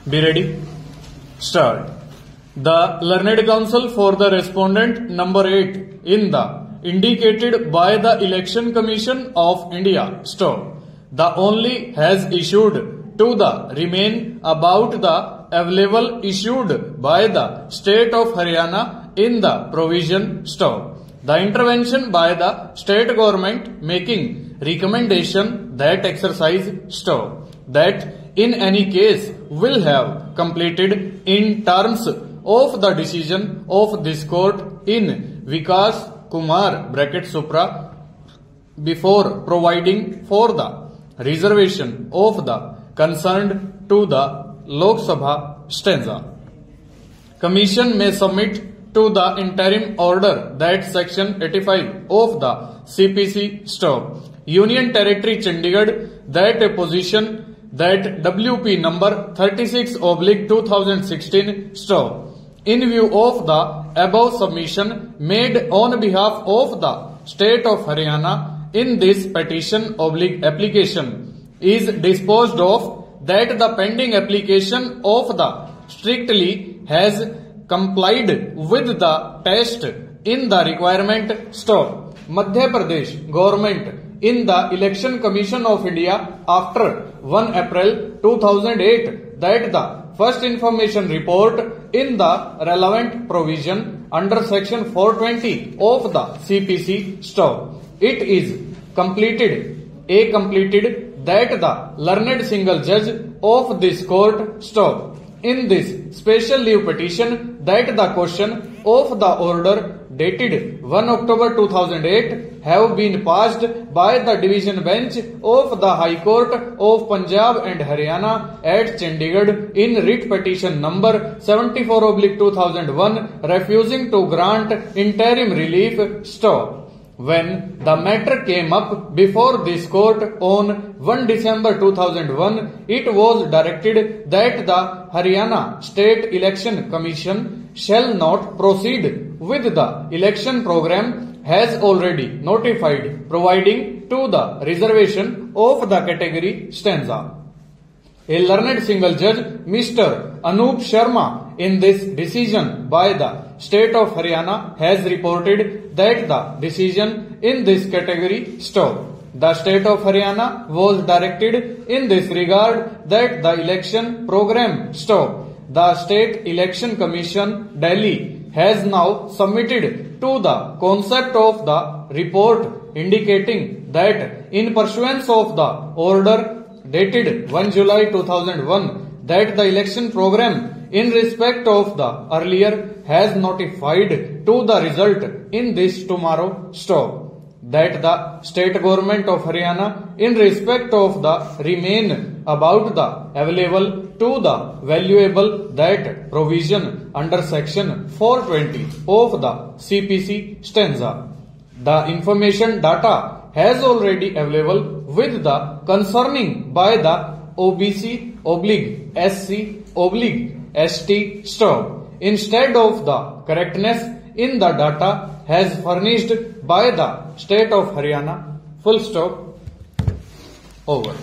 Be ready? Start. The Learned Counsel for the respondent number 8 in the indicated by the Election Commission of India (STO), the only has issued to the remain about the available issued by the state of Haryana in the provision (STO). The intervention by the state government making recommendation that exercise (STO) that in any case will have completed in terms of the decision of this court in Vikas Kumar (Supra) before providing for the reservation of the concerned to the Lok Sabha stanza. Commission may submit to the interim order that section 85 of the CPC (STO) Union Territory Chandigarh that a position that WP number 36/2016 (STO) in view of the above submission made on behalf of the state of Haryana in this petition application is disposed of, that the pending application of the strictly has complied with the test in the requirement (STO). Madhya Pradesh government in the Election Commission of India after 1 April 2008 that the first information report in the relevant provision under section 420 of the CPC (STO). It is completed that the learned single judge of this court (STO) in this special leave petition that the question of the order dated 1 October 2008 have been passed by the division bench of the High Court of Punjab and Haryana at Chandigarh in writ petition number 74/2001 refusing to grant interim relief (STO). When the matter came up before this court on 1 December 2001, it was directed that the Haryana State Election Commission shall not proceed with the election program has already notified providing to the reservation of the category stanza. A learned single judge, Mr. Anup Sharma, in this decision by the state of Haryana has reported that the decision in this category (STO). The state of Haryana was directed in this regard that the election program (STO). The State Election Commission, Delhi, has now submitted to the concept of the report indicating that in pursuance of the order dated 1 July 2001 that the election program in respect of the earlier has notified to the result in this tomorrow (STO), that the state government of Haryana in respect of the remain about the available to the valuable that provision under section 420 of the CPC stanza. The information data has already available with the concerning by the OBC/SC/ST (STO). Instead of the correctness in the data has furnished by the state of Haryana. Full stop. Over.